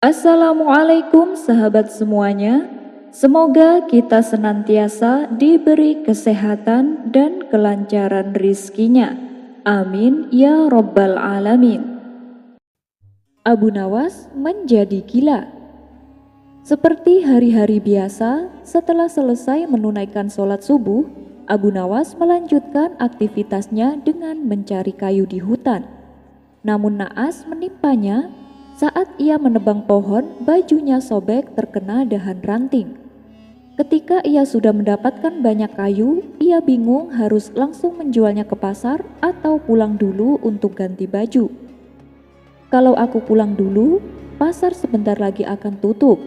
Assalamualaikum sahabat semuanya. Semoga kita senantiasa diberi kesehatan dan kelancaran rizkinya. Amin ya Rabbal Alamin. Abu Nawas menjadi gila. Seperti hari-hari biasa, setelah selesai menunaikan sholat subuh, Abu Nawas melanjutkan aktivitasnya dengan mencari kayu di hutan. Namun naas menimpanya. Saat ia menebang pohon, bajunya sobek terkena dahan ranting. Ketika ia sudah mendapatkan banyak kayu, ia bingung harus langsung menjualnya ke pasar atau pulang dulu untuk ganti baju. Kalau aku pulang dulu, pasar sebentar lagi akan tutup,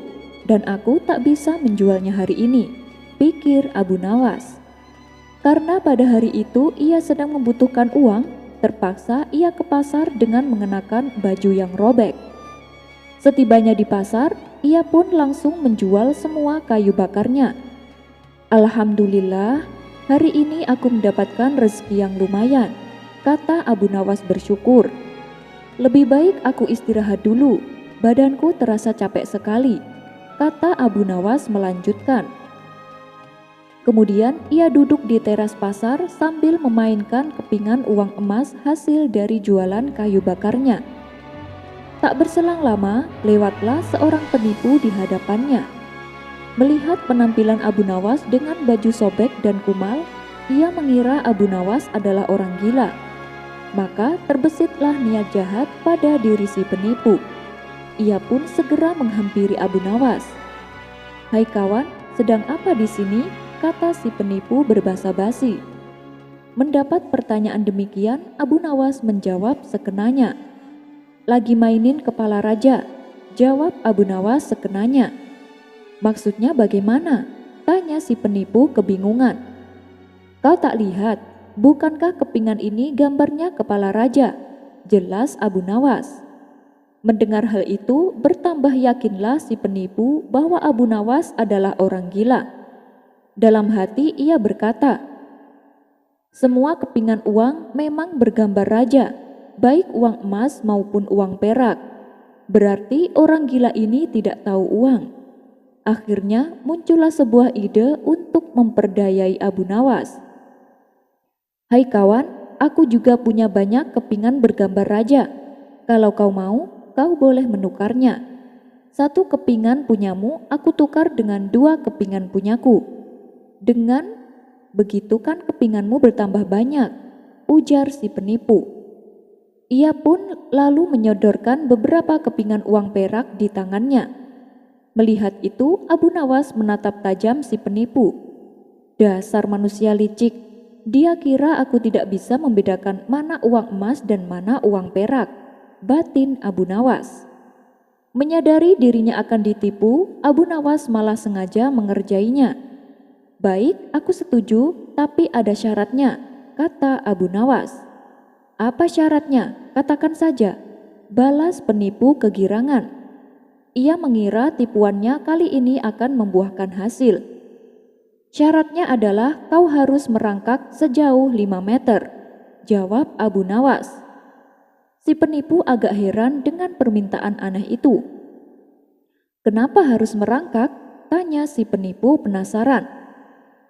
dan aku tak bisa menjualnya hari ini, pikir Abu Nawas. Karena pada hari itu ia sedang membutuhkan uang, terpaksa ia ke pasar dengan mengenakan baju yang robek. Setibanya di pasar, ia pun langsung menjual semua kayu bakarnya. Alhamdulillah, hari ini aku mendapatkan rezeki yang lumayan, kata Abu Nawas bersyukur. Lebih baik aku istirahat dulu, badanku terasa capek sekali, kata Abu Nawas melanjutkan. Kemudian ia duduk di teras pasar sambil memainkan kepingan uang emas hasil dari jualan kayu bakarnya. Tak berselang lama, lewatlah seorang penipu di hadapannya. Melihat penampilan Abu Nawas dengan baju sobek dan kumal, ia mengira Abu Nawas adalah orang gila. Maka terbesitlah niat jahat pada diri si penipu. Ia pun segera menghampiri Abu Nawas. "Hai kawan, sedang apa di sini?" kata si penipu berbahasa basi. Mendapat pertanyaan demikian, Abu Nawas menjawab sekenanya. "Lagi mainin kepala raja," jawab Abu Nawas sekenanya. "Maksudnya bagaimana?" tanya si penipu kebingungan. "Kau tak lihat, bukankah kepingan ini gambarnya kepala raja?" jelas Abu Nawas. Mendengar hal itu, bertambah yakinlah si penipu bahwa Abu Nawas adalah orang gila. Dalam hati ia berkata, "Semua kepingan uang memang bergambar raja, baik uang emas maupun uang perak. Berarti orang gila ini tidak tahu uang." Akhirnya muncullah sebuah ide untuk memperdayai Abu Nawas. "Hai kawan, aku juga punya banyak kepingan bergambar raja. Kalau kau mau, kau boleh menukarnya. 1 kepingan punyamu aku tukar dengan 2 kepingan punyaku. Dengan begitu kan kepinganmu bertambah banyak," ujar si penipu. Ia pun lalu menyodorkan beberapa kepingan uang perak di tangannya. Melihat itu, Abu Nawas menatap tajam si penipu. "Dasar manusia licik, dia kira aku tidak bisa membedakan mana uang emas dan mana uang perak," batin Abu Nawas. Menyadari dirinya akan ditipu, Abu Nawas malah sengaja mengerjainya. "Baik, aku setuju, tapi ada syaratnya," kata Abu Nawas. "Apa syaratnya? Katakan saja," balas penipu kegirangan. Ia mengira tipuannya kali ini akan membuahkan hasil. "Syaratnya adalah kau harus merangkak sejauh 5 meter," jawab Abu Nawas. Si penipu agak heran dengan permintaan aneh itu. "Kenapa harus merangkak?" tanya si penipu penasaran.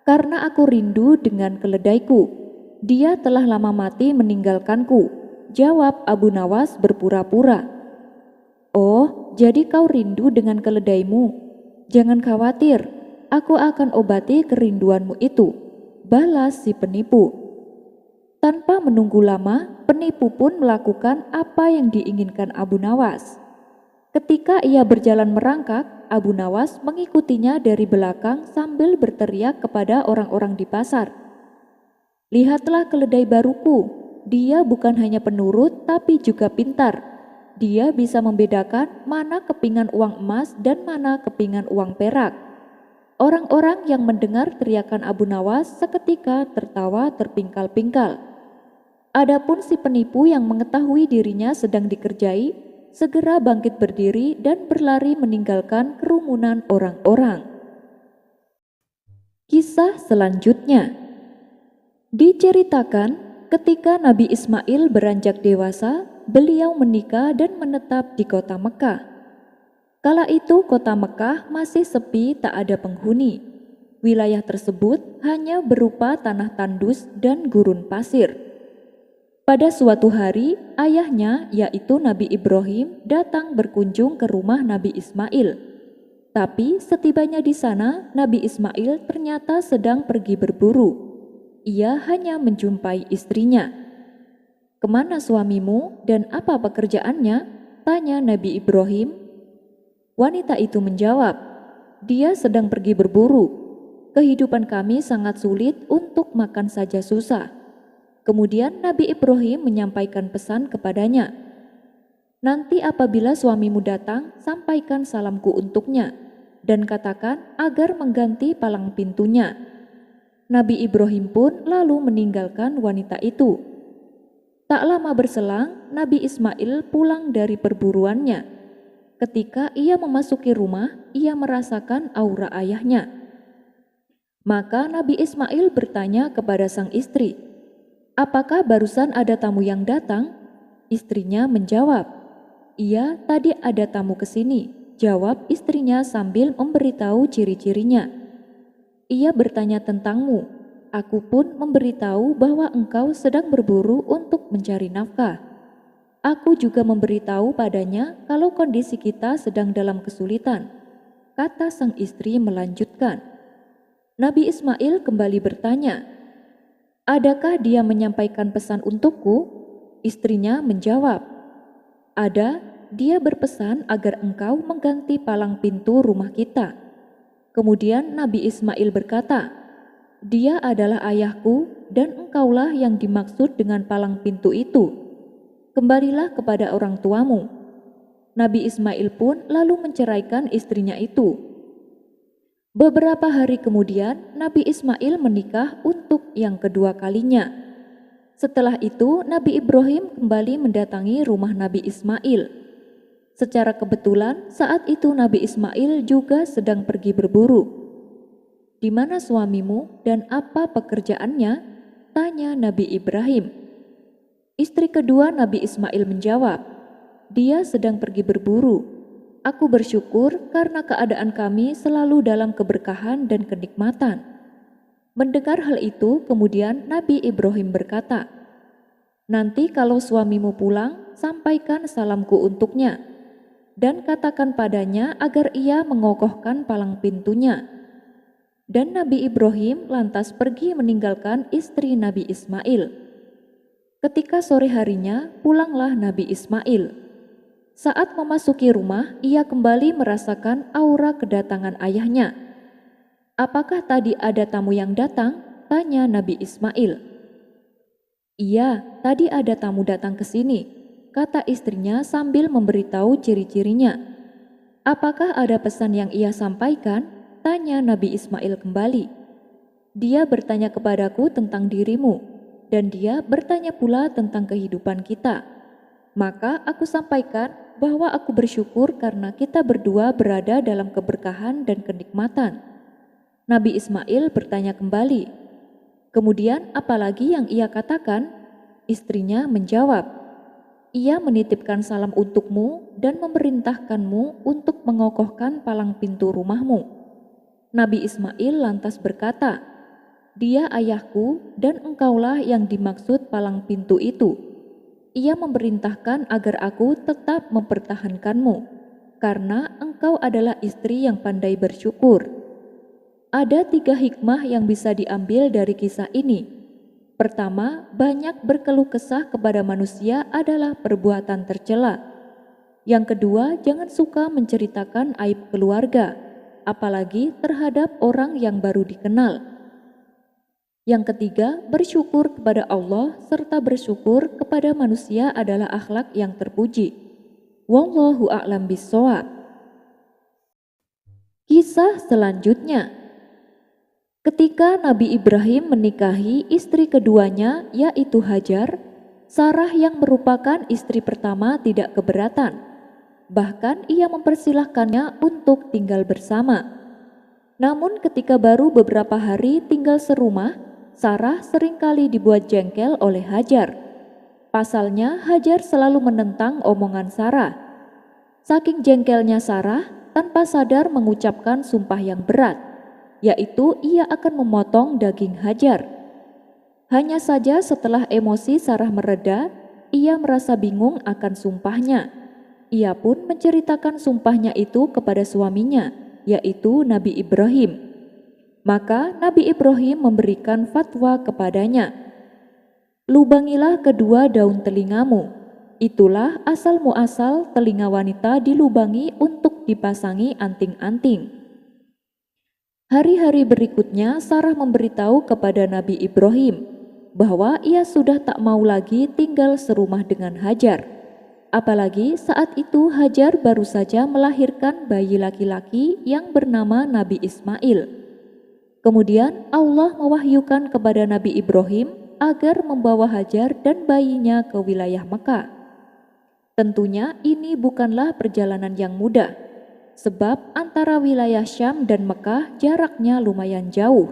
"Karena aku rindu dengan keledaiku. Dia telah lama mati meninggalkanku," jawab Abu Nawas berpura-pura. "Oh, jadi kau rindu dengan keledaimu? Jangan khawatir, aku akan obati kerinduanmu itu," balas si penipu. Tanpa menunggu lama, penipu pun melakukan apa yang diinginkan Abu Nawas. Ketika ia berjalan merangkak, Abu Nawas mengikutinya dari belakang sambil berteriak kepada orang-orang di pasar. "Lihatlah keledai baruku, dia bukan hanya penurut tapi juga pintar. Dia bisa membedakan mana kepingan uang emas dan mana kepingan uang perak." Orang-orang yang mendengar teriakan Abu Nawas seketika tertawa terpingkal-pingkal. Adapun si penipu yang mengetahui dirinya sedang dikerjai, segera bangkit berdiri dan berlari meninggalkan kerumunan orang-orang. Kisah selanjutnya diceritakan ketika Nabi Ismail beranjak dewasa, beliau menikah dan menetap di kota Mekah. Kala itu kota Mekah masih sepi, tak ada penghuni. Wilayah tersebut hanya berupa tanah tandus dan gurun pasir. Pada suatu hari, ayahnya yaitu Nabi Ibrahim datang berkunjung ke rumah Nabi Ismail. Tapi setibanya di sana, Nabi Ismail ternyata sedang pergi berburu. Ia hanya menjumpai istrinya. "Kemana suamimu dan apa pekerjaannya?" tanya Nabi Ibrahim. Wanita itu menjawab, "Dia sedang pergi berburu. Kehidupan kami sangat sulit, untuk makan saja susah." Kemudian Nabi Ibrahim menyampaikan pesan kepadanya, "Nanti apabila suamimu datang, sampaikan salamku untuknya dan katakan agar mengganti palang pintunya." Nabi Ibrahim pun lalu meninggalkan wanita itu. Tak lama berselang, Nabi Ismail pulang dari perburuannya. Ketika ia memasuki rumah, ia merasakan aura ayahnya. Maka Nabi Ismail bertanya kepada sang istri, "Apakah barusan ada tamu yang datang?" Istrinya menjawab, "Iya, tadi ada tamu ke sini," jawab istrinya sambil memberitahu ciri-cirinya. "Ia bertanya tentangmu. Aku pun memberitahu bahwa engkau sedang berburu untuk mencari nafkah. Aku juga memberitahu padanya kalau kondisi kita sedang dalam kesulitan," kata sang istri melanjutkan. Nabi Ismail kembali bertanya, "Adakah dia menyampaikan pesan untukku?" Istrinya menjawab, "Ada, dia berpesan agar engkau mengganti palang pintu rumah kita." Kemudian Nabi Ismail berkata, "Dia adalah ayahku dan engkaulah yang dimaksud dengan palang pintu itu. Kembalilah kepada orang tuamu." Nabi Ismail pun lalu menceraikan istrinya itu. Beberapa hari kemudian, Nabi Ismail menikah untuk yang kedua kalinya. Setelah itu, Nabi Ibrahim kembali mendatangi rumah Nabi Ismail. Secara kebetulan, saat itu Nabi Ismail juga sedang pergi berburu. "Di mana suamimu dan apa pekerjaannya?" tanya Nabi Ibrahim. Istri kedua Nabi Ismail menjawab, "Dia sedang pergi berburu. Aku bersyukur karena keadaan kami selalu dalam keberkahan dan kenikmatan." Mendengar hal itu, kemudian Nabi Ibrahim berkata, "Nanti kalau suamimu pulang, sampaikan salamku untuknya dan katakan padanya agar ia mengokohkan palang pintunya." Dan Nabi Ibrahim lantas pergi meninggalkan istri Nabi Ismail. Ketika sore harinya, pulanglah Nabi Ismail. Saat memasuki rumah, ia kembali merasakan aura kedatangan ayahnya. "Apakah tadi ada tamu yang datang?" tanya Nabi Ismail. "Iya, tadi ada tamu datang ke sini," kata istrinya sambil memberitahu ciri-cirinya. "Apakah ada pesan yang ia sampaikan?" tanya Nabi Ismail kembali. "Dia bertanya kepadaku tentang dirimu, dan dia bertanya pula tentang kehidupan kita. Maka aku sampaikan bahwa aku bersyukur karena kita berdua berada dalam keberkahan dan kenikmatan." Nabi Ismail bertanya kembali, "Kemudian apalagi yang ia katakan?" Istrinya menjawab, "Ia menitipkan salam untukmu dan memerintahkanmu untuk mengokohkan palang pintu rumahmu." Nabi Ismail lantas berkata, "Dia ayahku dan engkaulah yang dimaksud palang pintu itu. Ia memerintahkan agar aku tetap mempertahankanmu, karena engkau adalah istri yang pandai bersyukur." Ada 3 hikmah yang bisa diambil dari kisah ini. Pertama, banyak berkeluh kesah kepada manusia adalah perbuatan tercela. Yang kedua, jangan suka menceritakan aib keluarga, apalagi terhadap orang yang baru dikenal. Yang ketiga, bersyukur kepada Allah serta bersyukur kepada manusia adalah akhlak yang terpuji. Wallahu a'lam bishawab. Kisah selanjutnya. Ketika Nabi Ibrahim menikahi istri keduanya yaitu Hajar, Sarah yang merupakan istri pertama tidak keberatan. Bahkan ia mempersilahkannya untuk tinggal bersama. Namun ketika baru beberapa hari tinggal serumah, Sarah seringkali dibuat jengkel oleh Hajar. Pasalnya Hajar selalu menentang omongan Sarah. Saking jengkelnya Sarah, tanpa sadar mengucapkan sumpah yang berat, yaitu ia akan memotong daging Hajar. Hanya saja setelah emosi Sarah mereda, ia merasa bingung akan sumpahnya. Ia pun menceritakan sumpahnya itu kepada suaminya, yaitu Nabi Ibrahim. Maka Nabi Ibrahim memberikan fatwa kepadanya, "Lubangilah kedua daun telingamu." Itulah asal muasal telinga wanita dilubangi untuk dipasangi anting-anting. Hari-hari berikutnya Sarah memberitahu kepada Nabi Ibrahim bahwa ia sudah tak mau lagi tinggal serumah dengan Hajar. Apalagi saat itu Hajar baru saja melahirkan bayi laki-laki yang bernama Nabi Ismail. Kemudian Allah mewahyukan kepada Nabi Ibrahim agar membawa Hajar dan bayinya ke wilayah Mekah. Tentunya ini bukanlah perjalanan yang mudah, sebab antara wilayah Syam dan Mekah jaraknya lumayan jauh.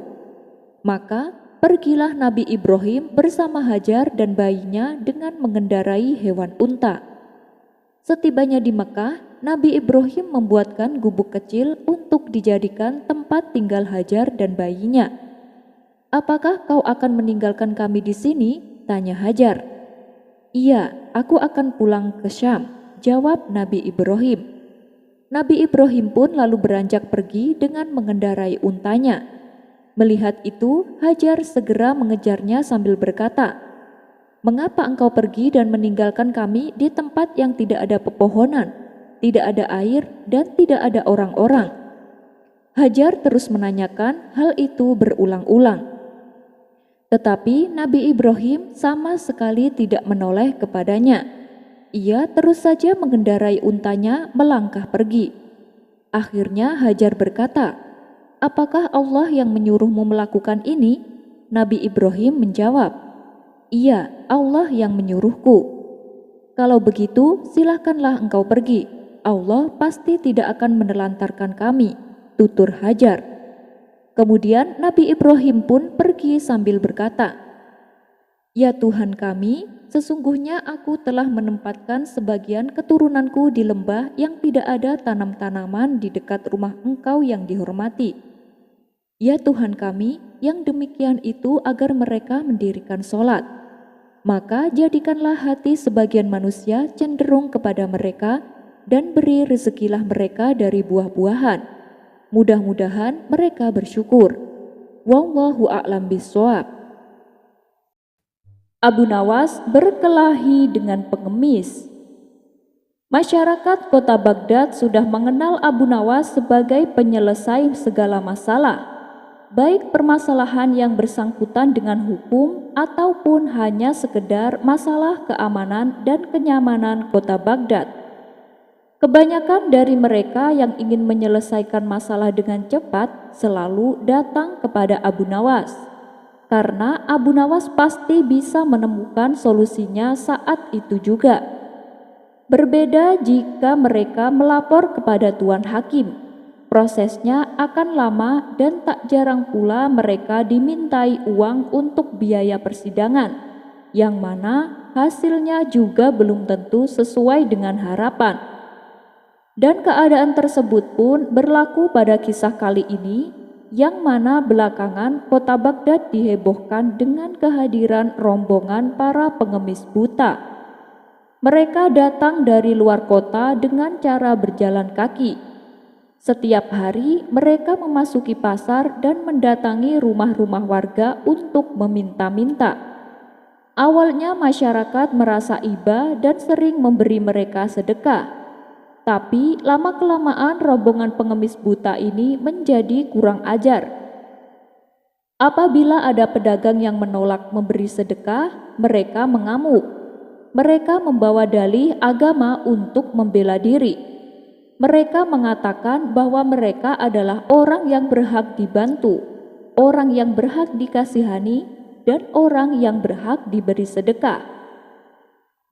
Maka pergilah Nabi Ibrahim bersama Hajar dan bayinya dengan mengendarai hewan unta. Setibanya di Mekah, Nabi Ibrahim membuatkan gubuk kecil untuk dijadikan tempat tinggal Hajar dan bayinya. "Apakah kau akan meninggalkan kami di sini?" tanya Hajar. "Iya, aku akan pulang ke Syam," jawab Nabi Ibrahim. Nabi Ibrahim pun lalu beranjak pergi dengan mengendarai untanya. Melihat itu, Hajar segera mengejarnya sambil berkata, "Mengapa engkau pergi dan meninggalkan kami di tempat yang tidak ada pepohonan, tidak ada air, dan tidak ada orang-orang?" Hajar terus menanyakan hal itu berulang-ulang. Tetapi Nabi Ibrahim sama sekali tidak menoleh kepadanya. Ia terus saja mengendarai untanya melangkah pergi. Akhirnya Hajar berkata, "Apakah Allah yang menyuruhmu melakukan ini?" Nabi Ibrahim menjawab, "Iya, Allah yang menyuruhku." "Kalau begitu, silakanlah engkau pergi. Allah pasti tidak akan menelantarkan kami," tutur Hajar. Kemudian Nabi Ibrahim pun pergi sambil berkata, "Ya Tuhan kami, sesungguhnya aku telah menempatkan sebagian keturunanku di lembah yang tidak ada tanam-tanaman di dekat rumah Engkau yang dihormati. Ya Tuhan kami, yang demikian itu agar mereka mendirikan sholat. Maka jadikanlah hati sebagian manusia cenderung kepada mereka dan beri rezekilah mereka dari buah-buahan. Mudah-mudahan mereka bersyukur. Wallahu a'lam bishawab." Abu Nawas berkelahi dengan pengemis. Masyarakat kota Baghdad sudah mengenal Abu Nawas sebagai penyelesai segala masalah, baik permasalahan yang bersangkutan dengan hukum ataupun hanya sekedar masalah keamanan dan kenyamanan kota Baghdad. Kebanyakan dari mereka yang ingin menyelesaikan masalah dengan cepat selalu datang kepada Abu Nawas, karena Abu Nawas pasti bisa menemukan solusinya saat itu juga. Berbeda jika mereka melapor kepada Tuan Hakim. Prosesnya akan lama dan tak jarang pula mereka dimintai uang untuk biaya persidangan, yang mana hasilnya juga belum tentu sesuai dengan harapan. Dan keadaan tersebut pun berlaku pada kisah kali ini, yang mana belakangan kota Baghdad dihebohkan dengan kehadiran rombongan para pengemis buta. Mereka datang dari luar kota dengan cara berjalan kaki. Setiap hari mereka memasuki pasar dan mendatangi rumah-rumah warga untuk meminta-minta. Awalnya masyarakat merasa iba dan sering memberi mereka sedekah. Tapi lama-kelamaan rombongan pengemis buta ini menjadi kurang ajar. Apabila ada pedagang yang menolak memberi sedekah, mereka mengamuk. Mereka membawa dalih agama untuk membela diri. Mereka mengatakan bahwa mereka adalah orang yang berhak dibantu, orang yang berhak dikasihani, dan orang yang berhak diberi sedekah.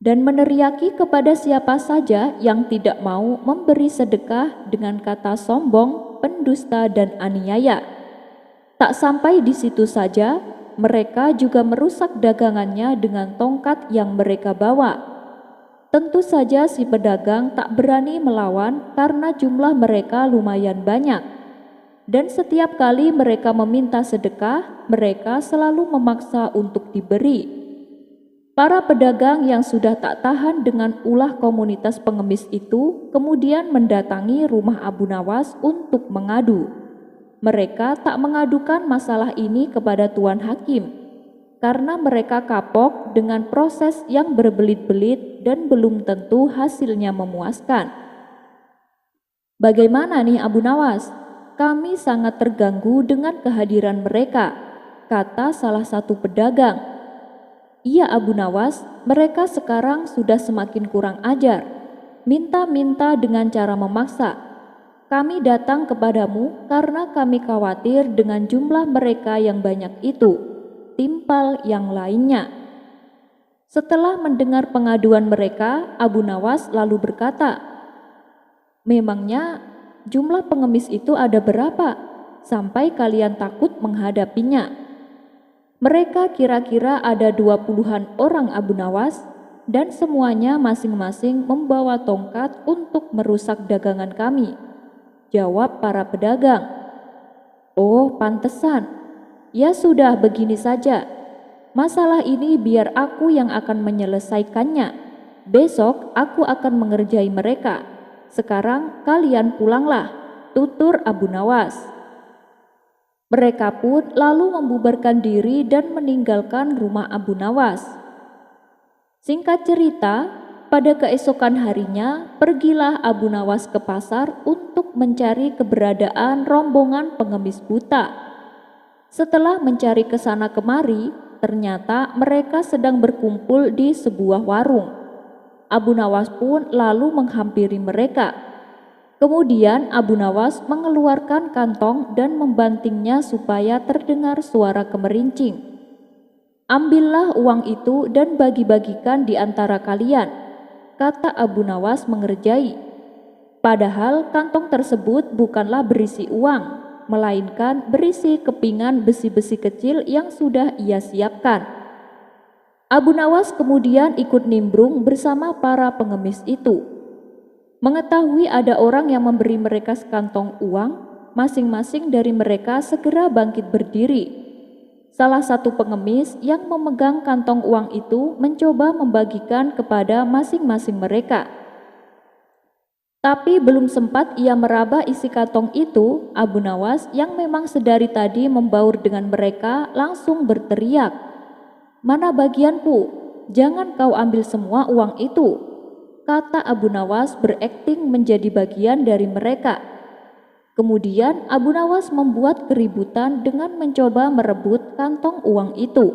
Dan meneriaki kepada siapa saja yang tidak mau memberi sedekah dengan kata sombong, pendusta, dan aniaya. Tak sampai di situ saja, mereka juga merusak dagangannya dengan tongkat yang mereka bawa. Tentu saja si pedagang tak berani melawan karena jumlah mereka lumayan banyak. Dan setiap kali mereka meminta sedekah, mereka selalu memaksa untuk diberi. Para pedagang yang sudah tak tahan dengan ulah komunitas pengemis itu kemudian mendatangi rumah Abu Nawas untuk mengadu. Mereka tak mengadukan masalah ini kepada Tuan Hakim, karena mereka kapok dengan proses yang berbelit-belit dan belum tentu hasilnya memuaskan. "Bagaimana nih Abu Nawas? Kami sangat terganggu dengan kehadiran mereka," kata salah satu pedagang. "Iya Abu Nawas, mereka sekarang sudah semakin kurang ajar. Minta-minta dengan cara memaksa. Kami datang kepadamu karena kami khawatir dengan jumlah mereka yang banyak itu," timpal yang lainnya. Setelah mendengar pengaduan mereka, Abu Nawas lalu berkata, "Memangnya jumlah pengemis itu ada berapa sampai kalian takut menghadapinya?" "Mereka kira-kira ada 20-an orang Abu Nawas, dan semuanya masing-masing membawa tongkat untuk merusak dagangan kami," jawab para pedagang. "Oh, pantesan. Ya sudah, begini saja. Masalah ini biar aku yang akan menyelesaikannya. Besok aku akan mengerjai mereka. Sekarang kalian pulanglah," tutur Abu Nawas. Mereka pun lalu membubarkan diri dan meninggalkan rumah Abu Nawas. Singkat cerita, pada keesokan harinya pergilah Abu Nawas ke pasar untuk mencari keberadaan rombongan pengemis buta. Setelah mencari ke sana kemari, ternyata mereka sedang berkumpul di sebuah warung. Abu Nawas pun lalu menghampiri mereka. Kemudian Abu Nawas mengeluarkan kantong dan membantingnya supaya terdengar suara kemerincing. "Ambillah uang itu dan bagi-bagikan di antara kalian," kata Abu Nawas mengerjai. Padahal kantong tersebut bukanlah berisi uang, melainkan berisi kepingan besi-besi kecil yang sudah ia siapkan. Abu Nawas kemudian ikut nimbrung bersama para pengemis itu. Mengetahui ada orang yang memberi mereka sekantong uang, masing-masing dari mereka segera bangkit berdiri. Salah satu pengemis yang memegang kantong uang itu mencoba membagikan kepada masing-masing mereka. Tapi belum sempat ia meraba isi kantong itu, Abu Nawas yang memang sedari tadi membaur dengan mereka langsung berteriak, "Mana bagianku? Jangan kau ambil semua uang itu," kata Abu Nawas berakting menjadi bagian dari mereka. Kemudian Abu Nawas membuat keributan dengan mencoba merebut kantong uang itu.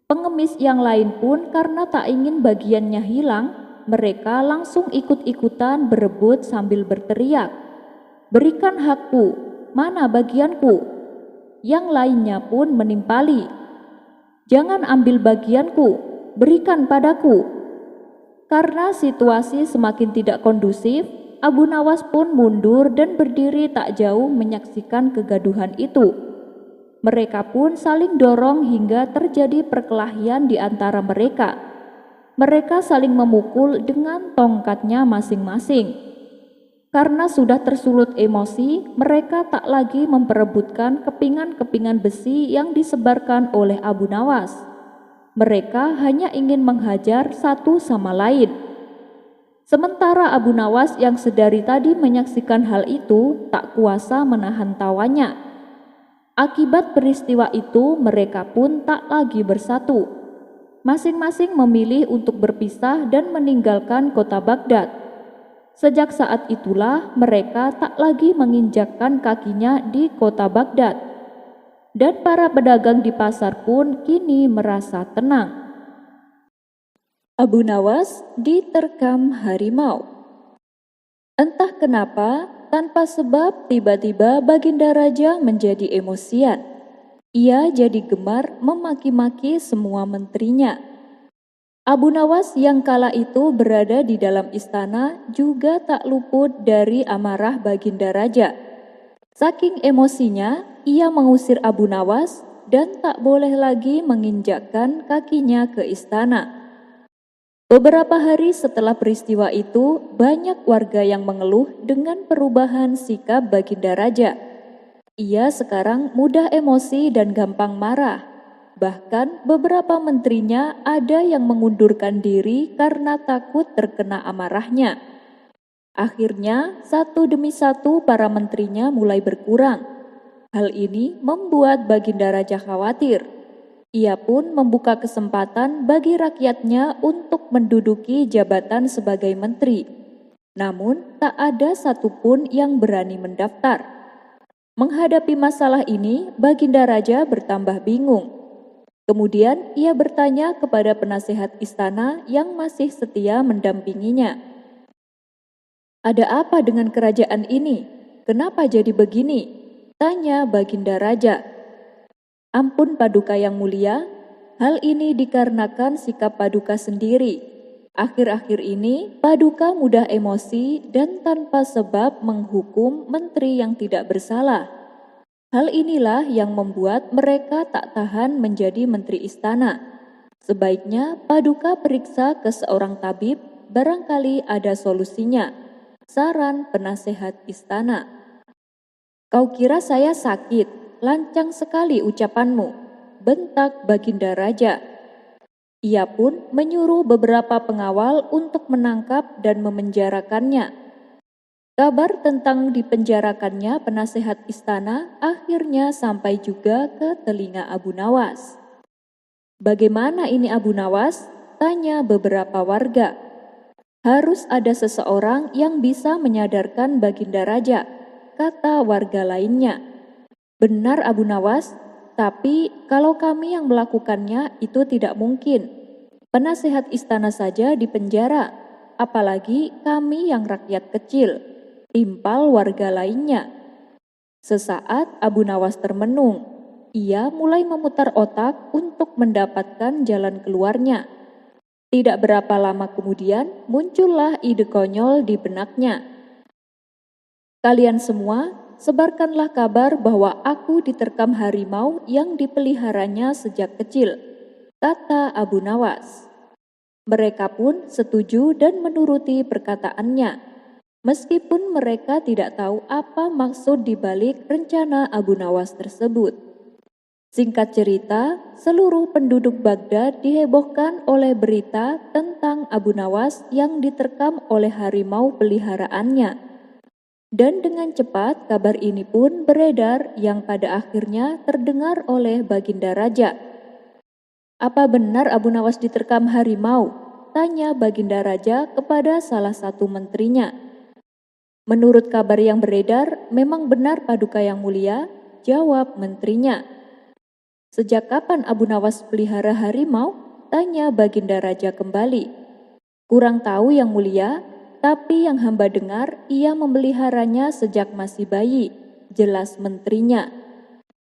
Pengemis yang lain pun karena tak ingin bagiannya hilang, mereka langsung ikut-ikutan berebut sambil berteriak, "Berikan hakku, mana bagianku?" Yang lainnya pun menimpali, "Jangan ambil bagianku, berikan padaku." Karena situasi semakin tidak kondusif, Abu Nawas pun mundur dan berdiri tak jauh menyaksikan kegaduhan itu. Mereka pun saling dorong hingga terjadi perkelahian di antara mereka. Mereka saling memukul dengan tongkatnya masing-masing. Karena sudah tersulut emosi, mereka tak lagi memperebutkan kepingan-kepingan besi yang disebarkan oleh Abu Nawas. Mereka hanya ingin menghajar satu sama lain. Sementara Abu Nawas yang sedari tadi menyaksikan hal itu tak kuasa menahan tawanya. Akibat peristiwa itu mereka pun tak lagi bersatu. Masing-masing memilih untuk berpisah dan meninggalkan kota Baghdad. Sejak saat itulah mereka tak lagi menginjakkan kakinya di kota Baghdad. Dan para pedagang di pasar pun kini merasa tenang. Abu Nawas diterkam harimau. Entah kenapa, tanpa sebab tiba-tiba Baginda Raja menjadi emosian. Ia jadi gemar memaki-maki semua menterinya. Abu Nawas yang kala itu berada di dalam istana juga tak luput dari amarah Baginda Raja. Saking emosinya, ia mengusir Abu Nawas dan tak boleh lagi menginjakkan kakinya ke istana. Beberapa hari setelah peristiwa itu, banyak warga yang mengeluh dengan perubahan sikap Baginda Raja. Ia sekarang mudah emosi dan gampang marah. Bahkan beberapa menterinya ada yang mengundurkan diri karena takut terkena amarahnya. Akhirnya, satu demi satu para menterinya mulai berkurang. Hal ini membuat Baginda Raja khawatir. Ia pun membuka kesempatan bagi rakyatnya untuk menduduki jabatan sebagai menteri. Namun, tak ada satupun yang berani mendaftar. Menghadapi masalah ini, Baginda Raja bertambah bingung. Kemudian ia bertanya kepada penasehat istana yang masih setia mendampinginya. "Ada apa dengan kerajaan ini? Kenapa jadi begini?" tanya Baginda Raja. "Ampun Paduka yang mulia, hal ini dikarenakan sikap Paduka sendiri. Akhir-akhir ini Paduka mudah emosi dan tanpa sebab menghukum menteri yang tidak bersalah. Hal inilah yang membuat mereka tak tahan menjadi menteri istana. Sebaiknya Paduka periksa ke seorang tabib, barangkali ada solusinya," saran penasehat istana. "Kau kira saya sakit? Lancang sekali ucapanmu," bentak Baginda Raja. Ia pun menyuruh beberapa pengawal untuk menangkap dan memenjarakannya. Kabar tentang dipenjarakannya penasehat istana akhirnya sampai juga ke telinga Abu Nawas. "Bagaimana ini Abu Nawas?" tanya beberapa warga. "Harus ada seseorang yang bisa menyadarkan Baginda Raja," kata warga lainnya. "Benar Abu Nawas, tapi kalau kami yang melakukannya itu tidak mungkin. Penasehat istana saja dipenjara, apalagi kami yang rakyat kecil," timpal warga lainnya. Sesaat Abu Nawas termenung. Ia mulai memutar otak untuk mendapatkan jalan keluarnya. Tidak berapa lama kemudian muncullah ide konyol di benaknya. "Kalian semua, sebarkanlah kabar bahwa aku diterkam harimau yang dipeliharanya sejak kecil," kata Abu Nawas. Mereka pun setuju dan menuruti perkataannya, meskipun mereka tidak tahu apa maksud dibalik rencana Abu Nawas tersebut. Singkat cerita, seluruh penduduk Baghdad dihebohkan oleh berita tentang Abu Nawas yang diterkam oleh harimau peliharaannya. Dan dengan cepat kabar ini pun beredar yang pada akhirnya terdengar oleh Baginda Raja. "Apa benar Abu Nawas diterkam harimau?" tanya Baginda Raja kepada salah satu menterinya. "Menurut kabar yang beredar, memang benar Paduka yang mulia," jawab menterinya. "Sejak kapan Abu Nawas pelihara harimau?" tanya Baginda Raja kembali. "Kurang tahu yang mulia, tapi yang hamba dengar ia memeliharanya sejak masih bayi," jelas menterinya.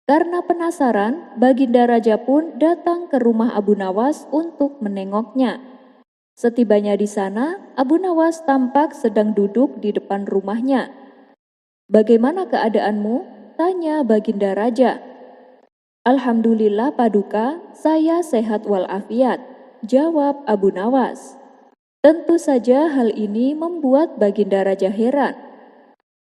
Karena penasaran, Baginda Raja pun datang ke rumah Abu Nawas untuk menengoknya. Setibanya di sana, Abu Nawas tampak sedang duduk di depan rumahnya. "Bagaimana keadaanmu?" tanya Baginda Raja. "Alhamdulillah Paduka, saya sehat walafiat," jawab Abu Nawas. Tentu saja hal ini membuat Baginda Raja heran.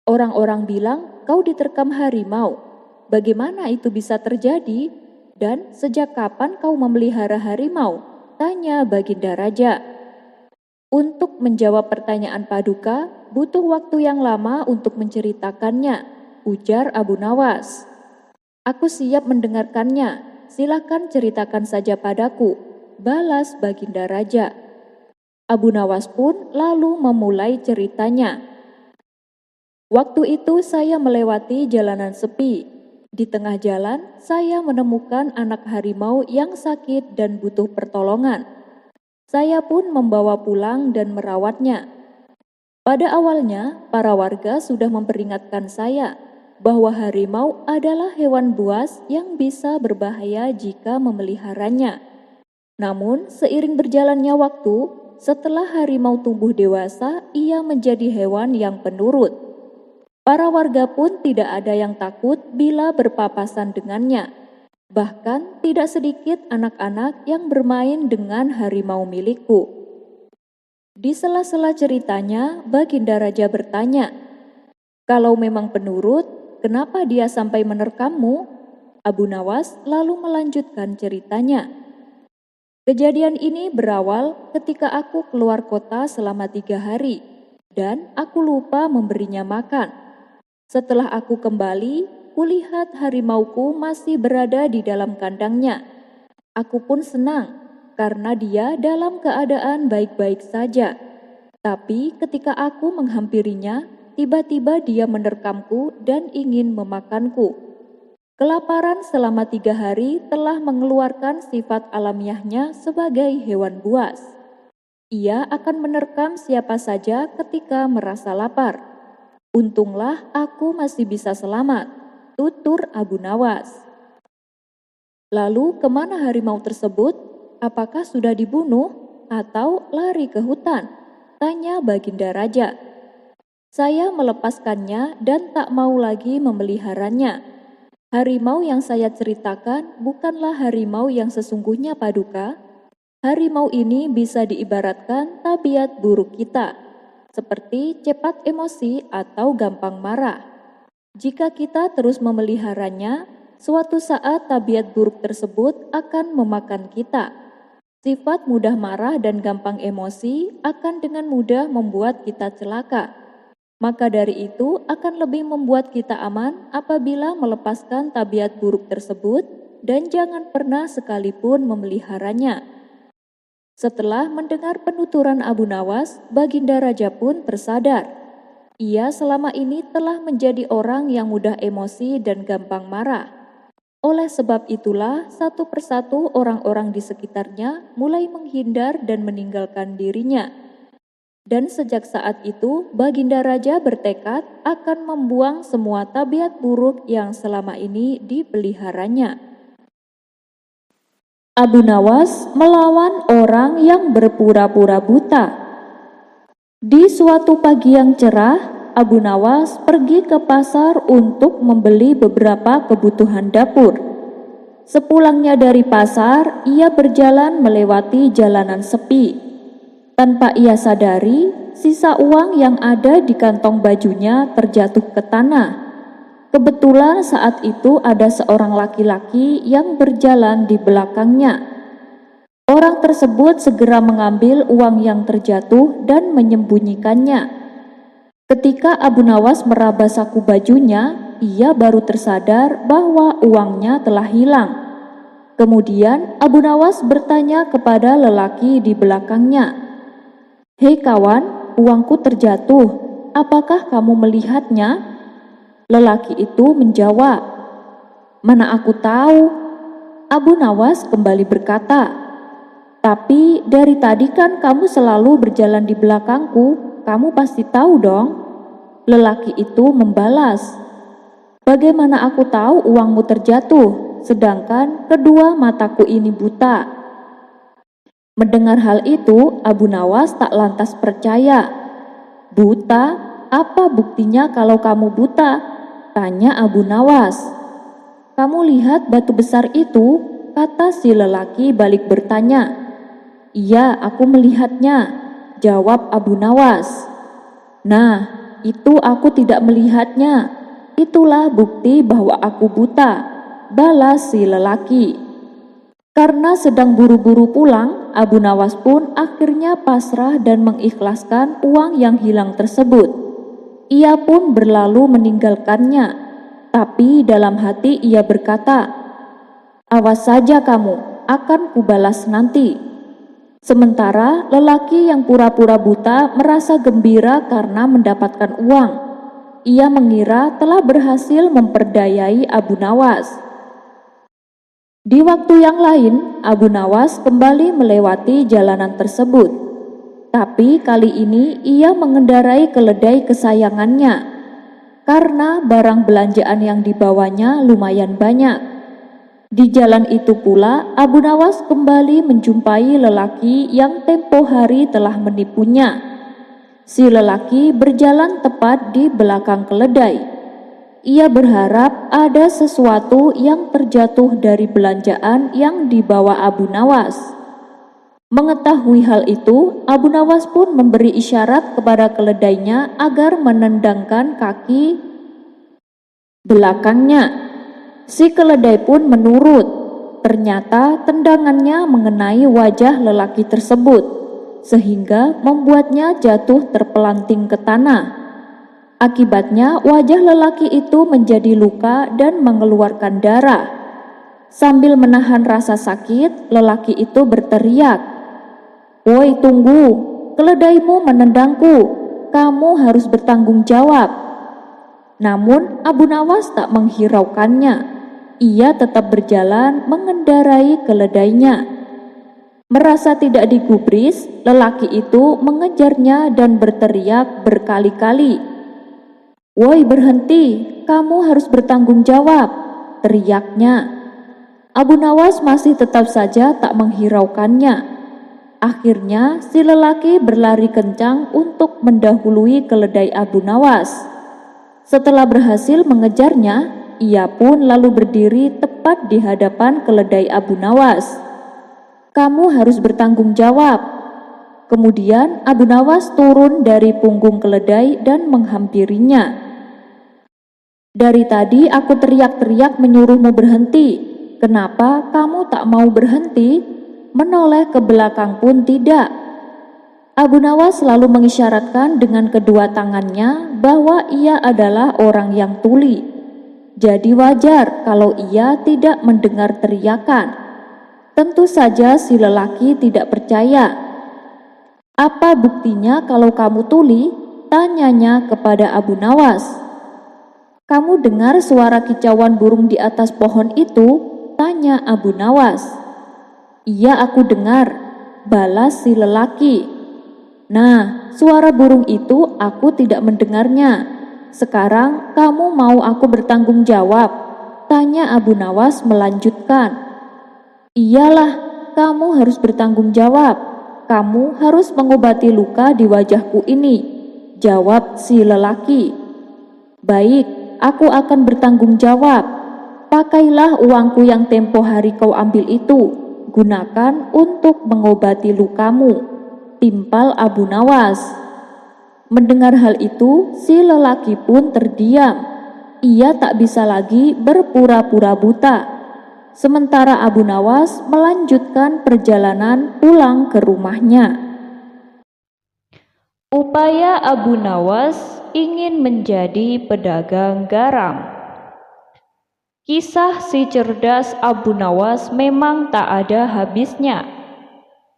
"Orang-orang bilang kau diterkam harimau. Bagaimana itu bisa terjadi? Dan sejak kapan kau memelihara harimau?" tanya Baginda Raja. "Untuk menjawab pertanyaan Paduka, butuh waktu yang lama untuk menceritakannya," ujar Abu Nawas. "Aku siap mendengarkannya, silakan ceritakan saja padaku," balas Baginda Raja. Abu Nawas pun lalu memulai ceritanya. "Waktu itu saya melewati jalanan sepi. Di tengah jalan saya menemukan anak harimau yang sakit dan butuh pertolongan. Saya pun membawa pulang dan merawatnya. Pada awalnya para warga sudah memperingatkan saya bahwa harimau adalah hewan buas yang bisa berbahaya jika memeliharanya. Namun seiring berjalannya waktu, setelah harimau tumbuh dewasa, ia menjadi hewan yang penurut. Para warga pun tidak ada yang takut bila berpapasan dengannya. Bahkan tidak sedikit anak-anak yang bermain dengan harimau milikku. Di sela-sela ceritanya, Baginda Raja bertanya, "Kalau memang penurut, kenapa dia sampai menerkammu?" Abu Nawas lalu melanjutkan ceritanya. "Kejadian ini berawal ketika aku keluar kota selama 3 hari dan aku lupa memberinya makan. Setelah aku kembali, kulihat harimauku masih berada di dalam kandangnya. Aku pun senang karena dia dalam keadaan baik-baik saja. Tapi ketika aku menghampirinya, tiba-tiba dia menerkamku dan ingin memakanku. Kelaparan selama 3 hari telah mengeluarkan sifat alamiahnya sebagai hewan buas. Ia akan menerkam siapa saja ketika merasa lapar. Untunglah aku masih bisa selamat," tutur Abu Nawas. "Lalu kemana harimau tersebut? Apakah sudah dibunuh atau lari ke hutan?" tanya Baginda Raja. "Saya melepaskannya dan tak mau lagi memeliharanya. Harimau yang saya ceritakan bukanlah harimau yang sesungguhnya, Paduka. Harimau ini bisa diibaratkan tabiat buruk kita, seperti cepat emosi atau gampang marah. Jika kita terus memeliharanya, suatu saat tabiat buruk tersebut akan memakan kita. Sifat mudah marah dan gampang emosi akan dengan mudah membuat kita celaka. Maka dari itu akan lebih membuat kita aman apabila melepaskan tabiat buruk tersebut dan jangan pernah sekalipun memeliharanya." Setelah mendengar penuturan Abu Nawas, Baginda Raja pun tersadar. Ia selama ini telah menjadi orang yang mudah emosi dan gampang marah. Oleh sebab itulah, satu persatu orang-orang di sekitarnya mulai menghindar dan meninggalkan dirinya. Dan sejak saat itu, Baginda Raja bertekad akan membuang semua tabiat buruk yang selama ini dipeliharanya. Abu Nawas melawan orang yang berpura-pura buta. Di suatu pagi yang cerah, Abu Nawas pergi ke pasar untuk membeli beberapa kebutuhan dapur. Sepulangnya dari pasar, ia berjalan melewati jalanan sepi. Tanpa ia sadari, sisa uang yang ada di kantong bajunya terjatuh ke tanah. Kebetulan saat itu ada seorang laki-laki yang berjalan di belakangnya. Orang tersebut segera mengambil uang yang terjatuh dan menyembunyikannya. Ketika Abu Nawas meraba saku bajunya, ia baru tersadar bahwa uangnya telah hilang. Kemudian Abu Nawas bertanya kepada lelaki di belakangnya, "Hei kawan, uangku terjatuh. Apakah kamu melihatnya?" Lelaki itu menjawab, "Mana aku tahu?" Abu Nawas kembali berkata, "Tapi dari tadi kan kamu selalu berjalan di belakangku, kamu pasti tahu dong." Lelaki itu membalas, "Bagaimana aku tahu uangmu terjatuh, sedangkan kedua mataku ini buta?" Mendengar hal itu, Abu Nawas tak lantas percaya. "Buta? Apa buktinya kalau kamu buta?" tanya Abu Nawas. "Kamu lihat batu besar itu?" kata si lelaki balik bertanya. "Iya, aku melihatnya," jawab Abu Nawas. "Nah, itu aku tidak melihatnya. Itulah bukti bahwa aku buta," balas si lelaki. Karena sedang buru-buru pulang, Abu Nawas pun akhirnya pasrah dan mengikhlaskan uang yang hilang tersebut. Ia pun berlalu meninggalkannya, tapi dalam hati ia berkata, "Awas saja kamu, akan kubalas nanti." Sementara lelaki yang pura-pura buta merasa gembira karena mendapatkan uang. Ia mengira telah berhasil memperdayai Abu Nawas. Di waktu yang lain, Abu Nawas kembali melewati jalanan tersebut. Tapi kali ini ia mengendarai keledai kesayangannya, karena barang belanjaan yang dibawanya lumayan banyak. Di jalan itu pula Abu Nawas kembali menjumpai lelaki yang tempo hari telah menipunya. Si lelaki berjalan tepat di belakang keledai. Ia berharap ada sesuatu yang terjatuh dari belanjaan yang dibawa Abu Nawas. Mengetahui hal itu, Abu Nawas pun memberi isyarat kepada keledainya agar menendangkan kaki belakangnya. Si keledai pun menurut. Ternyata tendangannya mengenai wajah lelaki tersebut, sehingga membuatnya jatuh terpelanting ke tanah. Akibatnya wajah lelaki itu menjadi luka dan mengeluarkan darah. Sambil menahan rasa sakit, lelaki itu berteriak, "Woi, tunggu, keledaimu menendangku, kamu harus bertanggung jawab." Namun Abu Nawas tak menghiraukannya. Ia tetap berjalan mengendarai keledainya. Merasa tidak digubris, lelaki itu mengejarnya dan berteriak berkali-kali, "Woi, berhenti, kamu harus bertanggung jawab," teriaknya. Abu Nawas masih tetap saja tak menghiraukannya. Akhirnya si lelaki berlari kencang untuk mendahului keledai Abu Nawas. Setelah berhasil mengejarnya, ia pun lalu berdiri tepat di hadapan keledai Abu Nawas. "Kamu harus bertanggung jawab." Kemudian Abu Nawas turun dari punggung keledai dan menghampirinya. "Dari tadi aku teriak-teriak menyuruhmu berhenti. Kenapa kamu tak mau berhenti? Menoleh ke belakang pun tidak." Abu Nawas selalu mengisyaratkan dengan kedua tangannya bahwa ia adalah orang yang tuli. Jadi wajar kalau ia tidak mendengar teriakan. Tentu saja si lelaki tidak percaya. "Apa buktinya kalau kamu tuli?" tanyanya kepada Abu Nawas. "Kamu dengar suara kicauan burung di atas pohon itu?" tanya Abu Nawas. "Iya, aku dengar," balas si lelaki. "Nah, suara burung itu aku tidak mendengarnya. Sekarang kamu mau aku bertanggung jawab?" tanya Abu Nawas melanjutkan. "Iyalah, kamu harus bertanggung jawab. Kamu harus mengobati luka di wajahku ini," jawab si lelaki. "Baik, aku akan bertanggung jawab. Pakailah uangku yang tempo hari kau ambil itu. Gunakan untuk mengobati lukamu," timpal Abu Nawas. Mendengar hal itu, si lelaki pun terdiam. Ia tak bisa lagi berpura-pura buta. Sementara Abu Nawas melanjutkan perjalanan pulang ke rumahnya. Upaya Abu Nawas ingin menjadi pedagang garam. Kisah si cerdas Abu Nawas memang tak ada habisnya.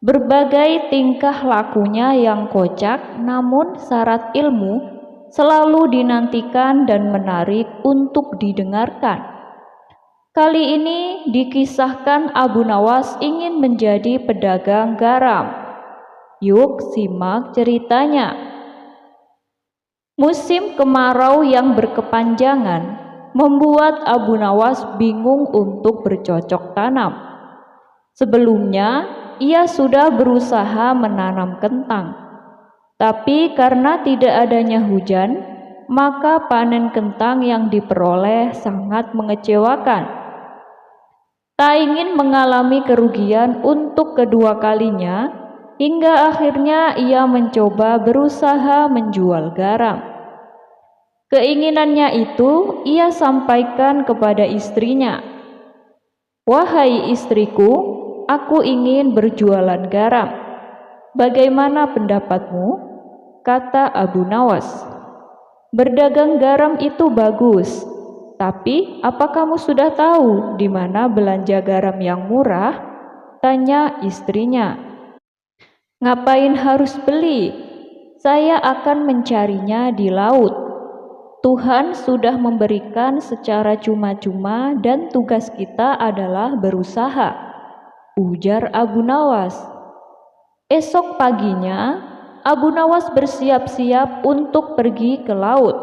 Berbagai tingkah lakunya yang kocak namun syarat ilmu selalu dinantikan dan menarik untuk didengarkan. Kali ini dikisahkan Abu Nawas ingin menjadi pedagang garam. Yuk simak ceritanya. Musim kemarau yang berkepanjangan membuat Abu Nawas bingung untuk bercocok tanam. Sebelumnya, ia sudah berusaha menanam kentang. Tapi karena tidak adanya hujan, maka panen kentang yang diperoleh sangat mengecewakan. Tak ingin mengalami kerugian untuk kedua kalinya, hingga akhirnya ia mencoba berusaha menjual garam. Keinginannya itu ia sampaikan kepada istrinya. "Wahai istriku, aku ingin berjualan garam. Bagaimana pendapatmu?" kata Abu Nawas. "Berdagang garam itu bagus. Tapi apa kamu sudah tahu di mana belanja garam yang murah?" tanya istrinya. "Ngapain harus beli? Saya akan mencarinya di laut. Tuhan sudah memberikan secara cuma-cuma dan tugas kita adalah berusaha," ujar Abu Nawas. Esok paginya, Abu Nawas bersiap-siap untuk pergi ke laut.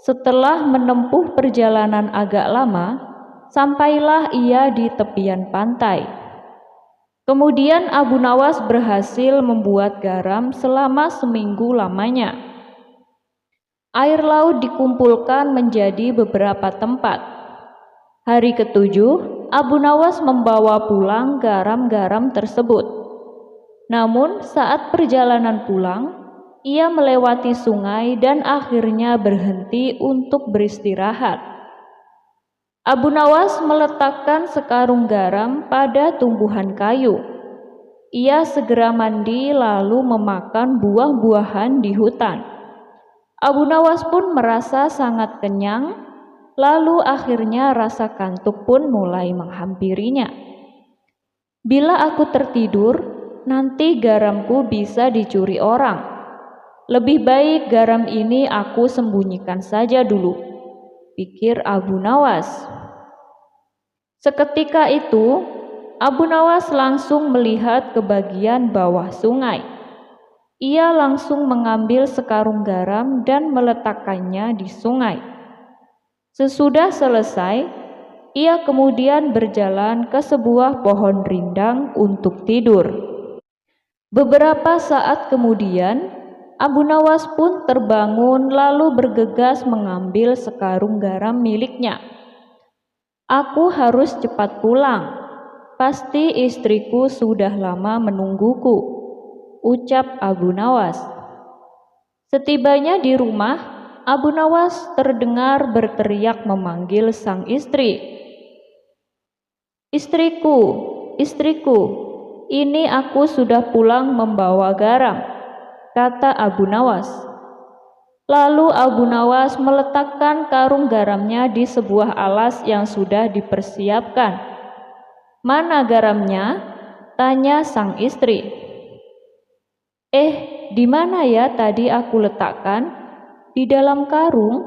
Setelah menempuh perjalanan agak lama, sampailah ia di tepian pantai. Kemudian Abu Nawas berhasil membuat garam selama seminggu lamanya. Air laut dikumpulkan menjadi beberapa tempat. Hari ketujuh, Abu Nawas membawa pulang garam-garam tersebut. Namun saat perjalanan pulang, ia melewati sungai dan akhirnya berhenti untuk beristirahat. Abu Nawas meletakkan sekarung garam pada tumbuhan kayu. Ia segera mandi lalu memakan buah-buahan di hutan. Abu Nawas pun merasa sangat kenyang, lalu akhirnya rasa kantuk pun mulai menghampirinya. Bila aku tertidur, nanti garamku bisa dicuri orang. Lebih baik garam ini aku sembunyikan saja dulu, pikir Abu Nawas. Seketika itu, Abu Nawas langsung melihat ke bagian bawah sungai. Ia langsung mengambil sekarung garam dan meletakkannya di sungai. Sesudah selesai, ia kemudian berjalan ke sebuah pohon rindang untuk tidur. Beberapa saat kemudian, Abu Nawas pun terbangun lalu bergegas mengambil sekarung garam miliknya. Aku harus cepat pulang. Pasti istriku sudah lama menungguku, ucap Abu Nawas. Setibanya di rumah, Abu Nawas terdengar berteriak memanggil sang istri. Istriku, istriku, ini aku sudah pulang membawa garam, kata Abu Nawas. Lalu Abu Nawas meletakkan karung garamnya di sebuah alas yang sudah dipersiapkan. Mana garamnya? Tanya sang istri. Di mana ya tadi aku letakkan? Di dalam karung?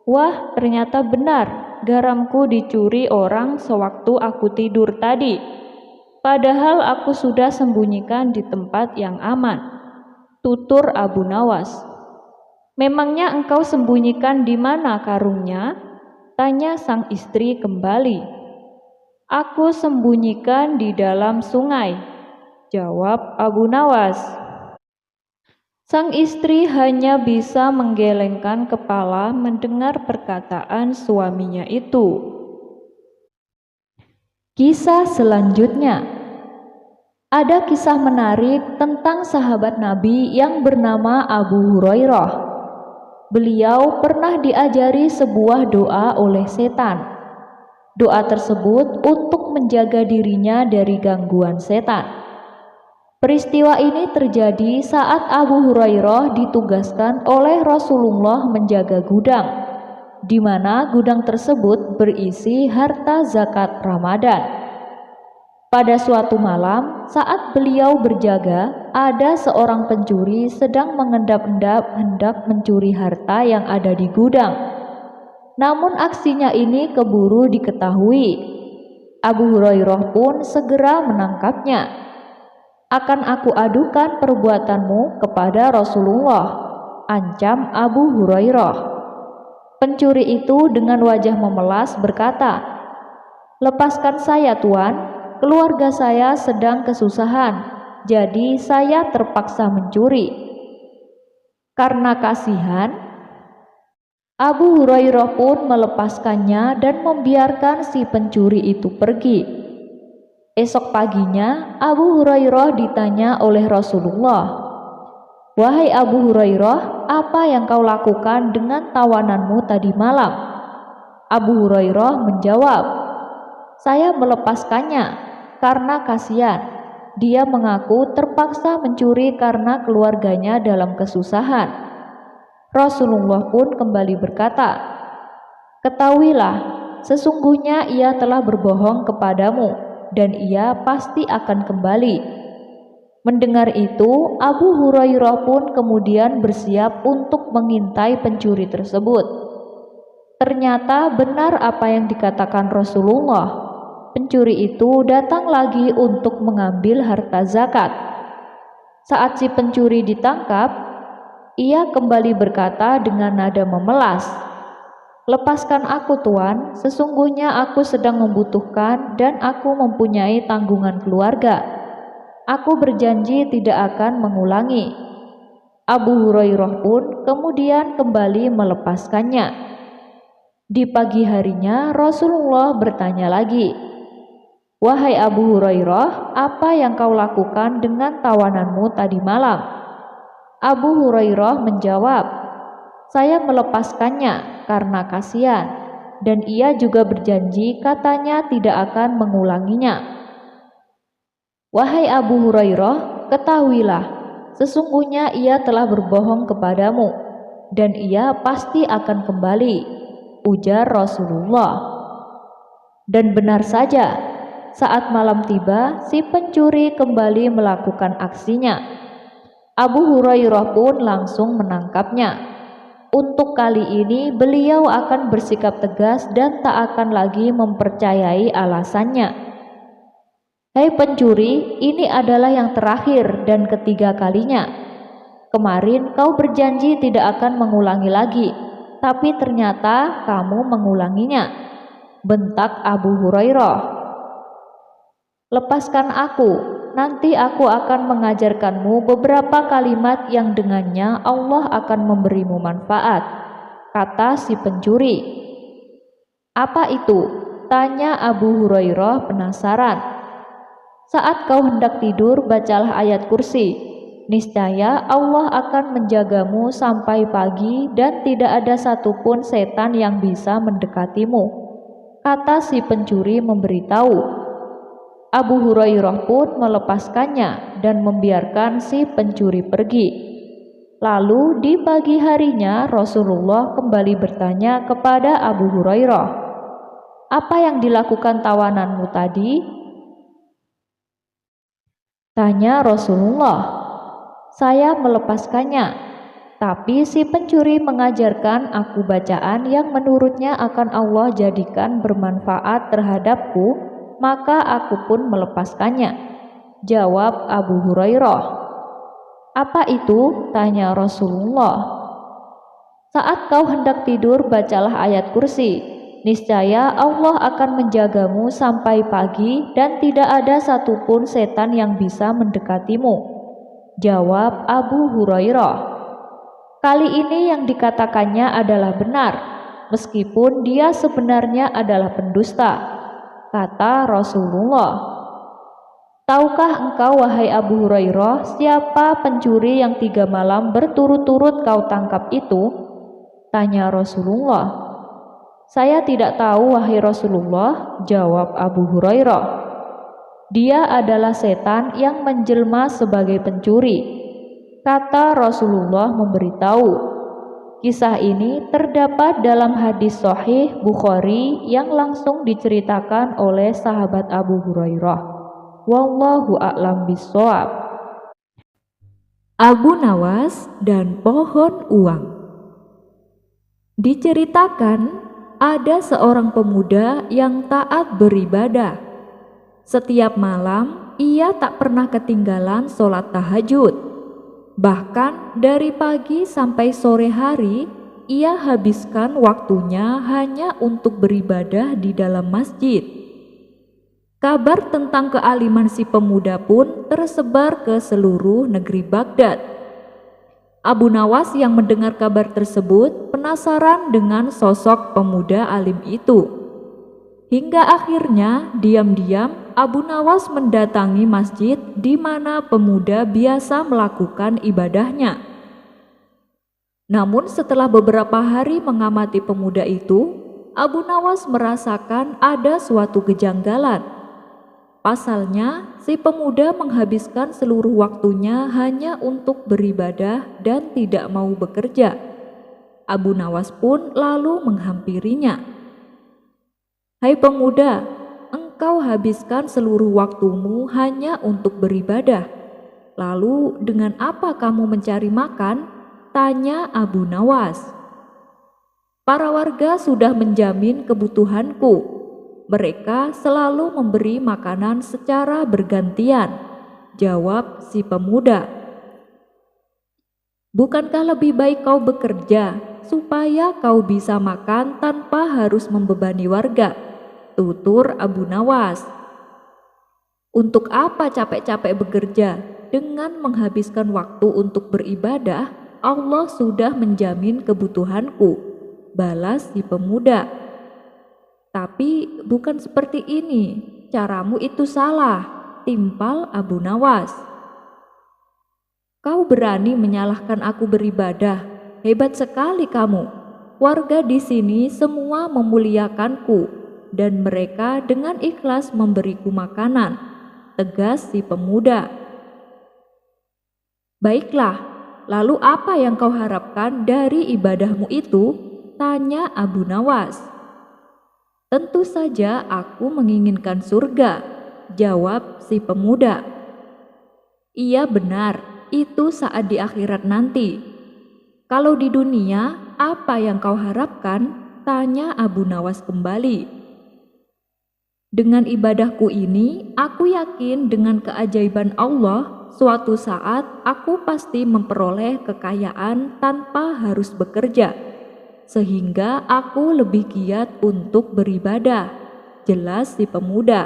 Wah, ternyata benar, garamku dicuri orang sewaktu aku tidur tadi. Padahal aku sudah sembunyikan di tempat yang aman, tutur Abu Nawas. Memangnya engkau sembunyikan di mana karungnya? Tanya sang istri kembali. Aku sembunyikan di dalam sungai, jawab Abu Nawas. Sang istri hanya bisa menggelengkan kepala mendengar perkataan suaminya itu. Kisah selanjutnya. Ada kisah menarik tentang sahabat Nabi yang bernama Abu Hurairah. Beliau pernah diajari sebuah doa oleh setan. Doa tersebut untuk menjaga dirinya dari gangguan setan. Peristiwa ini terjadi saat Abu Hurairah ditugaskan oleh Rasulullah menjaga gudang, di mana gudang tersebut berisi harta zakat Ramadan. Pada suatu malam, saat beliau berjaga, ada seorang pencuri sedang mengendap-endap hendak mencuri harta yang ada di gudang. Namun aksinya ini keburu diketahui. Abu Hurairah pun segera menangkapnya. Akan aku adukan perbuatanmu kepada Rasulullah, ancam Abu Hurairah. Pencuri itu dengan wajah memelas berkata, "Lepaskan saya, Tuan. Keluarga saya sedang kesusahan, jadi saya terpaksa mencuri." Karena kasihan, Abu Hurairah pun melepaskannya dan membiarkan si pencuri itu pergi. Esok paginya, Abu Hurairah ditanya oleh Rasulullah, "Wahai Abu Hurairah, apa yang kau lakukan dengan tawananmu tadi malam?" Abu Hurairah menjawab, "Saya melepaskannya karena kasihan. Dia mengaku terpaksa mencuri karena keluarganya dalam kesusahan." Rasulullah pun kembali berkata, "Ketahuilah, sesungguhnya ia telah berbohong kepadamu dan ia pasti akan kembali." Mendengar itu, Abu Hurairah pun kemudian bersiap untuk mengintai pencuri tersebut. Ternyata benar apa yang dikatakan Rasulullah. Pencuri itu datang lagi untuk mengambil harta zakat. Saat si pencuri ditangkap, ia kembali berkata dengan nada memelas, "Lepaskan aku, Tuan, sesungguhnya aku sedang membutuhkan dan aku mempunyai tanggungan keluarga. Aku berjanji tidak akan mengulangi." Abu Hurairah pun kemudian kembali melepaskannya. Di pagi harinya Rasulullah bertanya lagi, "Wahai Abu Hurairah, apa yang kau lakukan dengan tawananmu tadi malam?" Abu Hurairah menjawab, "Saya melepaskannya karena kasihan, dan ia juga berjanji katanya tidak akan mengulanginya." "Wahai Abu Hurairah, ketahuilah, sesungguhnya ia telah berbohong kepadamu, dan ia pasti akan kembali," ujar Rasulullah. Dan benar saja, saat malam tiba, si pencuri kembali melakukan aksinya. Abu Hurairah pun langsung menangkapnya. Untuk kali ini beliau akan bersikap tegas dan tak akan lagi mempercayai alasannya. "Hei pencuri, ini adalah yang terakhir dan ketiga kalinya. Kemarin kau berjanji tidak akan mengulangi lagi, tapi ternyata kamu mengulanginya," bentak Abu Hurairah. "Lepaskan aku, nanti aku akan mengajarkanmu beberapa kalimat yang dengannya Allah akan memberimu manfaat," kata si pencuri. "Apa itu?" tanya Abu Hurairah penasaran. "Saat kau hendak tidur, bacalah ayat kursi. Niscaya Allah akan menjagamu sampai pagi dan tidak ada satupun setan yang bisa mendekatimu," kata si pencuri memberitahu. Abu Hurairah pun melepaskannya dan membiarkan si pencuri pergi. Lalu di pagi harinya Rasulullah kembali bertanya kepada Abu Hurairah, "Apa yang dilakukan tawananmu tadi?" Tanya Rasulullah. "Saya melepaskannya, tapi si pencuri mengajarkan aku bacaan yang menurutnya akan Allah jadikan bermanfaat terhadapku, maka aku pun melepaskannya," jawab Abu Hurairah. "Apa itu?" tanya Rasulullah. "Saat kau hendak tidur, bacalah ayat kursi. Niscaya Allah akan menjagamu sampai pagi dan tidak ada satupun setan yang bisa mendekatimu," jawab Abu Hurairah. Kali ini yang dikatakannya adalah benar, meskipun dia sebenarnya adalah pendusta, kata Rasulullah. "Tahukah engkau, wahai Abu Hurairah, siapa pencuri yang 3 malam berturut-turut kau tangkap itu?" tanya Rasulullah. "Saya tidak tahu, wahai Rasulullah," jawab Abu Hurairah. "Dia adalah setan yang menjelma sebagai pencuri," kata Rasulullah memberitahu. Kisah ini terdapat dalam hadis Sahih Bukhari yang langsung diceritakan oleh sahabat Abu Hurairah. Wallahu a'lam bishawab. Abu Nawas dan pohon uang. Diceritakan ada seorang pemuda yang taat beribadah. Setiap malam ia tak pernah ketinggalan sholat tahajud. Bahkan dari pagi sampai sore hari ia habiskan waktunya hanya untuk beribadah di dalam masjid. Kabar tentang kealiman si pemuda pun tersebar ke seluruh negeri Baghdad. Abu Nawas yang mendengar kabar tersebut penasaran dengan sosok pemuda alim itu. Hingga akhirnya diam-diam Abu Nawas mendatangi masjid di mana pemuda biasa melakukan ibadahnya. Namun setelah beberapa hari mengamati pemuda itu, Abu Nawas merasakan ada suatu kejanggalan. Pasalnya, si pemuda menghabiskan seluruh waktunya hanya untuk beribadah dan tidak mau bekerja. Abu Nawas pun lalu menghampirinya. "Hai pemuda, engkau habiskan seluruh waktumu hanya untuk beribadah. Lalu dengan apa kamu mencari makan?" tanya Abu Nawas. "Para warga sudah menjamin kebutuhanku. Mereka selalu memberi makanan secara bergantian," jawab si pemuda. "Bukankah lebih baik kau bekerja supaya kau bisa makan tanpa harus membebani warga?" tutur Abu Nawas. "Untuk apa capek-capek bekerja? Dengan menghabiskan waktu untuk beribadah, Allah sudah menjamin kebutuhanku," balas si pemuda. "Tapi bukan seperti ini," caramu itu salah, timpal Abu Nawas. Kau berani menyalahkan aku beribadah, hebat sekali kamu. Warga di sini semua memuliakanku, dan mereka dengan ikhlas memberiku makanan, tegas si pemuda. Baiklah, lalu apa yang kau harapkan dari ibadahmu itu? Tanya Abu Nawas. Tentu saja aku menginginkan surga, jawab si pemuda. Iya benar, itu saat di akhirat nanti. Kalau di dunia, apa yang kau harapkan? Tanya Abu Nawas kembali. Dengan ibadahku ini, aku yakin dengan keajaiban Allah, suatu saat aku pasti memperoleh kekayaan tanpa harus bekerja, sehingga aku lebih giat untuk beribadah, jelas si pemuda.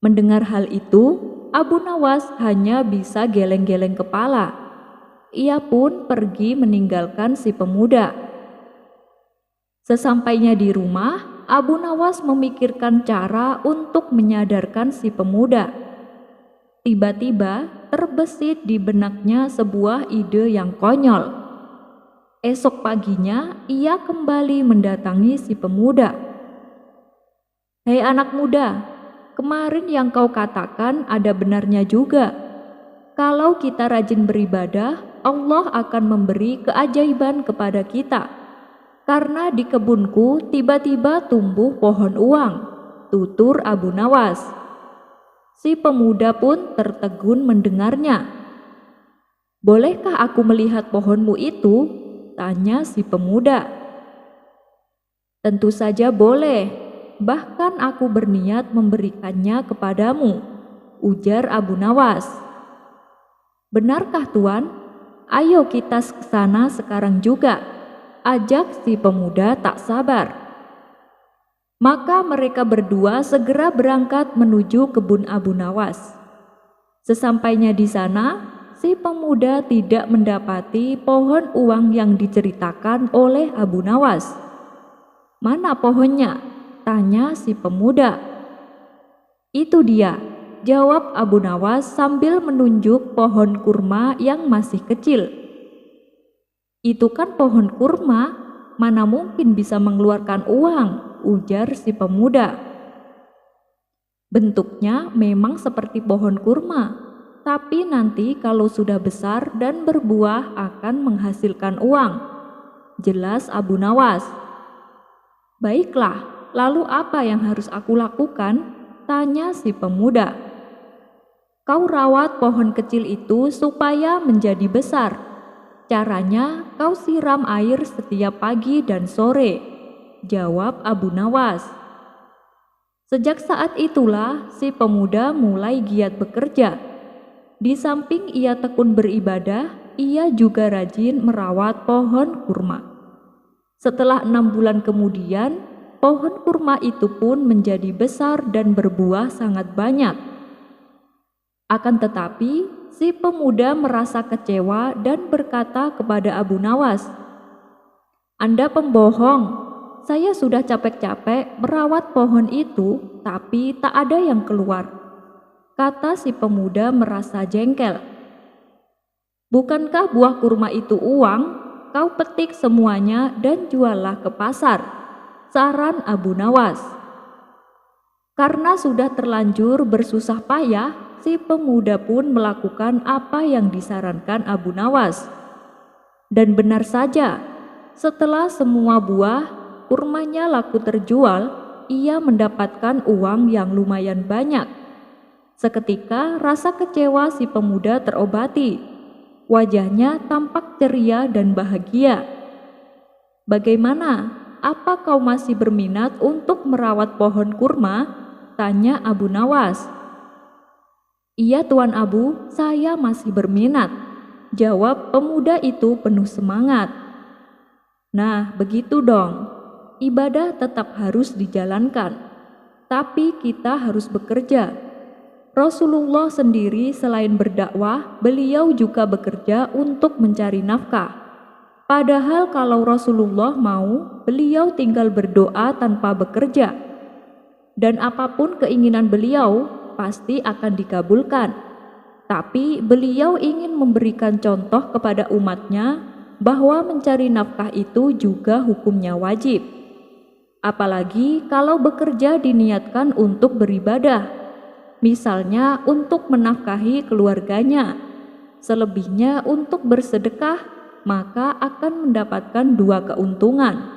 Mendengar hal itu, Abu Nawas hanya bisa geleng-geleng kepala. Ia pun pergi meninggalkan si pemuda. Sesampainya di rumah, Abu Nawas memikirkan cara untuk menyadarkan si pemuda. Tiba-tiba terbesit di benaknya sebuah ide yang konyol. Esok paginya, ia kembali mendatangi si pemuda. Hei anak muda, kemarin yang kau katakan ada benarnya juga. Kalau kita rajin beribadah, Allah akan memberi keajaiban kepada kita. Karena di kebunku tiba-tiba tumbuh pohon uang, tutur Abu Nawas. Si pemuda pun tertegun mendengarnya. Bolehkah aku melihat pohonmu itu? Tanya si pemuda. Tentu saja boleh, bahkan aku berniat memberikannya kepadamu, ujar Abu Nawas. Benarkah Tuan? Ayo kita ke sana sekarang juga, ajak si pemuda tak sabar. Maka mereka berdua segera berangkat menuju kebun Abu Nawas. Sesampainya di sana, si pemuda tidak mendapati pohon uang yang diceritakan oleh Abu Nawas. Mana pohonnya? Tanya si pemuda. Itu dia, jawab Abu Nawas sambil menunjuk pohon kurma yang masih kecil. Itu kan pohon kurma, mana mungkin bisa mengeluarkan uang, ujar si pemuda. Bentuknya memang seperti pohon kurma, tapi nanti kalau sudah besar dan berbuah akan menghasilkan uang, jelas Abu Nawas. Baiklah, lalu apa yang harus aku lakukan? Tanya si pemuda. Kau rawat pohon kecil itu supaya menjadi besar. Caranya kau siram air setiap pagi dan sore, jawab Abu Nawas. Sejak saat itulah si pemuda mulai giat bekerja. Di samping ia tekun beribadah, ia juga rajin merawat pohon kurma. Setelah 6 bulan kemudian, pohon kurma itu pun menjadi besar dan berbuah sangat banyak. Akan tetapi, si pemuda merasa kecewa dan berkata kepada Abu Nawas, Anda pembohong, saya sudah capek-capek merawat pohon itu, tapi tak ada yang keluar. Kata si pemuda merasa jengkel. Bukankah buah kurma itu uang? Kau petik semuanya dan juallah ke pasar, saran Abu Nawas. Karena sudah terlanjur bersusah payah, si pemuda pun melakukan apa yang disarankan Abu Nawas. Dan benar saja, setelah semua buah kurmanya laku terjual, ia mendapatkan uang yang lumayan banyak. Seketika rasa kecewa si pemuda terobati. Wajahnya tampak ceria dan bahagia. Bagaimana? Apa kau masih berminat untuk merawat pohon kurma? Tanya Abu Nawas. Iya Tuan Abu, saya masih berminat, jawab pemuda itu penuh semangat. Nah, begitu dong. Ibadah tetap harus dijalankan, tapi kita harus bekerja. Rasulullah sendiri selain berdakwah, beliau juga bekerja untuk mencari nafkah. Padahal kalau Rasulullah mau, beliau tinggal berdoa tanpa bekerja. dan apapun keinginan beliau pasti akan dikabulkan. Tapi beliau ingin memberikan contoh kepada umatnya bahwa mencari nafkah itu juga hukumnya wajib. Apalagi kalau bekerja diniatkan untuk beribadah, misalnya untuk menafkahi keluarganya. Selebihnya untuk bersedekah, maka akan mendapatkan dua keuntungan,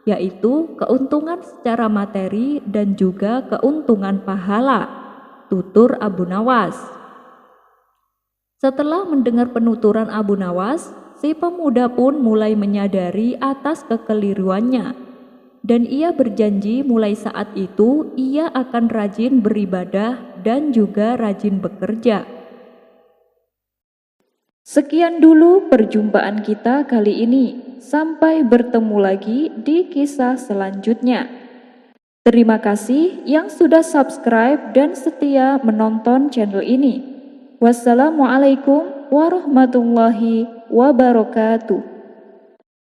yaitu keuntungan secara materi dan juga keuntungan pahala, tutur Abu Nawas. Setelah mendengar penuturan Abu Nawas, si pemuda pun mulai menyadari atas kekeliruannya, dan ia berjanji mulai saat itu ia akan rajin beribadah dan juga rajin bekerja. Sekian dulu perjumpaan kita kali ini. Sampai bertemu lagi di kisah selanjutnya. Terima kasih yang sudah subscribe dan setia menonton channel ini. Wassalamualaikum warahmatullahi wabarakatuh.